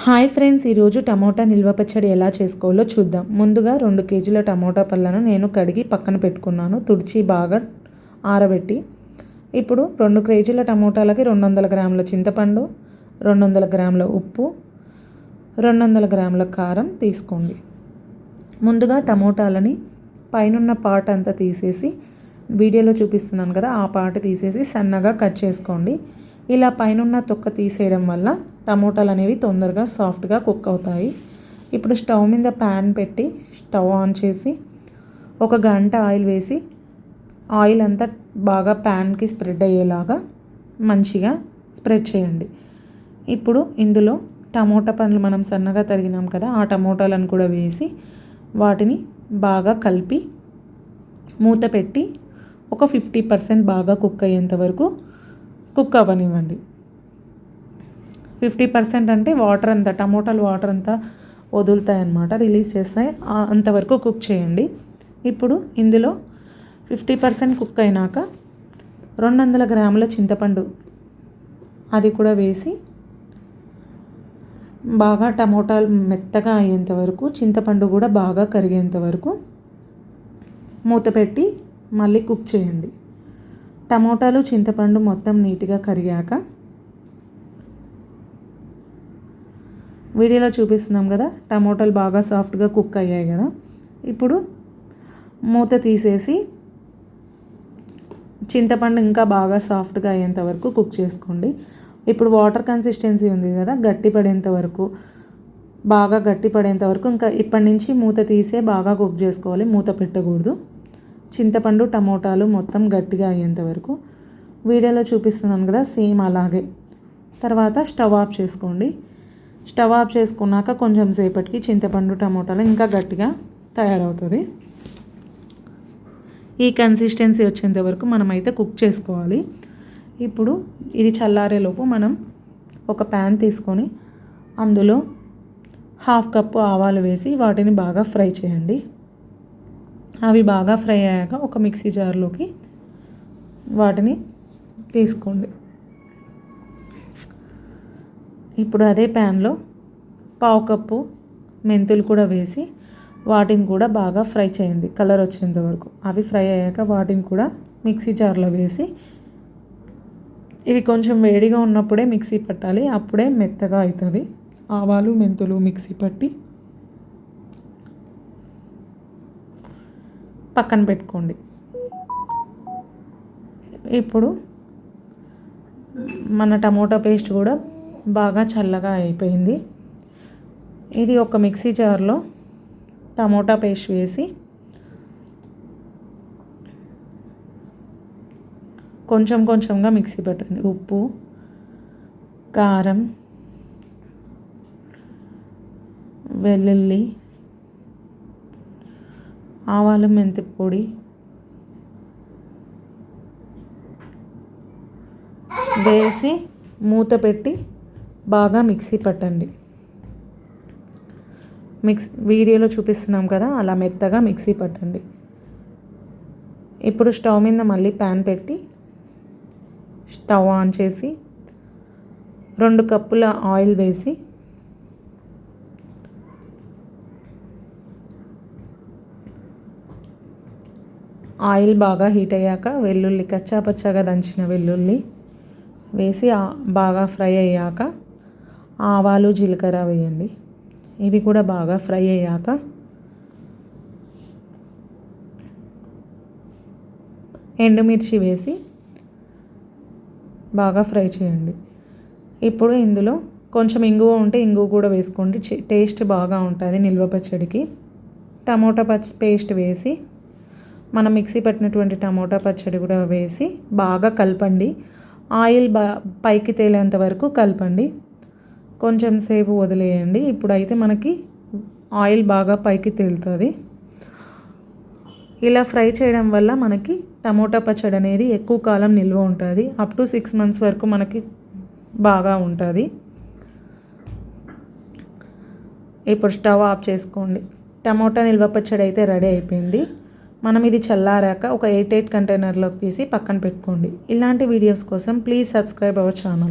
Hi friends, ఈరోజు tomato నిల్వ పచ్చడి ఎలా చేసుకోవాలో చూద్దాం. ముందుగా 2 కేజీల టమోటా పళ్ళను నేను కడిగి పక్కన పెట్టుకున్నాను, తుడిచి బాగా ఆరబెట్టి. ఇప్పుడు 2 కేజీల టమోటాలకి 200 గ్రాముల చింతపండు, 200 గ్రాముల ఉప్పు, 200 గ్రాముల కారం తీసుకోండి. ముందుగా టమోటాలని పైనున్న పార్ట్ అంతా తీసేసి, వీడియోలో చూపిస్తున్నాను కదా ఆ పార్ట్ తీసేసి సన్నగా కట్ చేసుకోండి. ఇలా పైనున్న తొక్క తీసేయడం వల్ల టమోటాలు అనేవి తొందరగా సాఫ్ట్గా కుక్ అవుతాయి. ఇప్పుడు స్టవ్ మీద ప్యాన్ పెట్టి స్టవ్ ఆన్ చేసి 1 గంట ఆయిల్ వేసి, ఆయిల్ అంతా బాగా ప్యాన్కి స్ప్రెడ్ అయ్యేలాగా మంచిగా స్ప్రెడ్ చేయండి. ఇప్పుడు ఇందులో టమోటా పండ్లు మనం సన్నగా తరిగినాం కదా, ఆ టమోటాలను కూడా వేసి వాటిని బాగా కలిపి మూత పెట్టి ఒక 50% బాగా కుక్ అయ్యేంత వరకు కుక్ అవ్వనివ్వండి. 50% అంటే వాటర్ అంతా, టమోటాలు వాటర్ అంతా వదులుతాయి అన్నమాట, రిలీజ్ చేస్తాయి. అంతవరకు కుక్ చేయండి. ఇప్పుడు ఇందులో 50% కుక్ అయినాక 200 గ్రాముల చింతపండు అది కూడా వేసి బాగా టమోటాలు మెత్తగా అయ్యేంత వరకు, చింతపండు కూడా బాగా కరిగేంత వరకు మూత పెట్టి మళ్ళీ కుక్ చేయండి. టమోటాలు చింతపండు మొత్తం నీట్గా కరిగాక, వీడియోలో చూపిస్తున్నాం కదా టమోటాలు బాగా సాఫ్ట్గా కుక్ అయ్యాయి కదా, ఇప్పుడు మూత తీసేసి చింతపండు ఇంకా బాగా సాఫ్ట్గా అయ్యేంత వరకు కుక్ చేసుకోండి. ఇప్పుడు వాటర్ కన్సిస్టెన్సీ ఉంది కదా, గట్టిపడేంత వరకు, బాగా గట్టిపడేంత వరకు, ఇంకా ఇప్పటి నుంచి మూత తీసే బాగా కుక్ చేసుకోవాలి, మూత పెట్టకూడదు. చింతపండు టమోటాలు మొత్తం గట్టిగా అయ్యేంత వరకు వీడియోలో చూపిస్తున్నాను కదా సేమ్ అలాగే. తర్వాత స్టవ్ ఆఫ్ చేసుకోండి. స్టవ్ ఆఫ్ చేసుకున్నాక కొంచెం సేపటికి చింతపండు టమోటాలు ఇంకా గట్టిగా తయారవుతుంది. ఈ కన్సిస్టెన్సీ వచ్చేంత వరకు మనమైతే కుక్ చేసుకోవాలి. ఇప్పుడు ఇది చల్లారేలోపు మనం ఒక ప్యాన్ తీసుకొని అందులో 1/2 కప్పు ఆవాలు వేసి వాటిని బాగా ఫ్రై చేయండి. అవి బాగా ఫ్రై అయ్యాక ఒక మిక్సీ జార్లోకి వాటిని తీసుకోండి. ఇప్పుడు అదే ప్యాన్లో 1/2 కప్పు మెంతులు కూడా వేసి వాటిని కూడా బాగా ఫ్రై చేయండి కలర్ వచ్చేంత వరకు. అవి ఫ్రై అయ్యాక వాటిని కూడా మిక్సీ జార్లో వేసి, ఇవి కొంచెం వేడిగా ఉన్నప్పుడే మిక్సీ పట్టాలి, అప్పుడే మెత్తగా అవుతుంది. ఆవాలు మెంతులు మిక్సీ పట్టి పక్కన పెట్టుకోండి. ఇప్పుడు మన టమోటా పేస్ట్ కూడా బాగా చల్లగా అయిపోయింది. ఇది ఒక మిక్సీ జార్లో టమోటా పేస్ట్ వేసి కొంచెం కొంచెంగా మిక్సీ పట్టండి. ఉప్పు, కారం, వెల్లుల్లి, ఆవాలు మెంతి పొడి వేసి మూత పెట్టి బాగా మిక్సీ పట్టండి. వీడియోలో చూపిస్తున్నాం కదా అలా మెత్తగా మిక్సీ పట్టండి. ఇప్పుడు స్టవ్ మీద మళ్ళీ ప్యాన్ పెట్టి స్టవ్ ఆన్ చేసి 2 కప్పుల ఆయిల్ వేసి ఆయిల్ బాగా హీట్ అయ్యాక వెల్లుల్లి, కచ్చాపచ్చాగా దంచిన వెల్లుల్లి వేసి బాగా ఫ్రై అయ్యాక ఆవాలు జీలకర్ర వేయండి. ఇవి కూడా బాగా ఫ్రై అయ్యాక ఎండుమిర్చి వేసి బాగా ఫ్రై చేయండి. ఇప్పుడు ఇందులో కొంచెం ఇంగువ ఉంటే ఇంగువ కూడా వేసుకోండి, టేస్ట్ బాగా ఉంటుంది నిల్వ పచ్చడికి. టమోటా పేస్ట్ వేసి మనం మిక్సీ పట్టినటువంటి టమోటా పచ్చడి కూడా వేసి బాగా కలపండి. ఆయిల్ పైకి తేలేంత వరకు కలపండి, కొంచెం సేపు వదిలేయండి. ఇప్పుడైతే మనకి ఆయిల్ బాగా పైకి తేలుతుంది. ఇలా ఫ్రై చేయడం వల్ల మనకి టమోటా పచ్చడి అనేది ఎక్కువ కాలం నిల్వ ఉంటుంది, అప్ టు 6 months వరకు మనకి బాగా ఉంటుంది. ఇప్పుడు స్టవ్ ఆఫ్ చేసుకోండి. టమోటా నిల్వ పచ్చడి అయితే రెడీ అయిపోయింది. మనం ఇది చల్లారాక ఒక 8 కంటైనర్లోకి తీసి పక్కన పెట్టుకోండి. ఇలాంటి వీడియోస్ కోసం ప్లీజ్ సబ్స్క్రైబ్ అవర్ ఛానల్.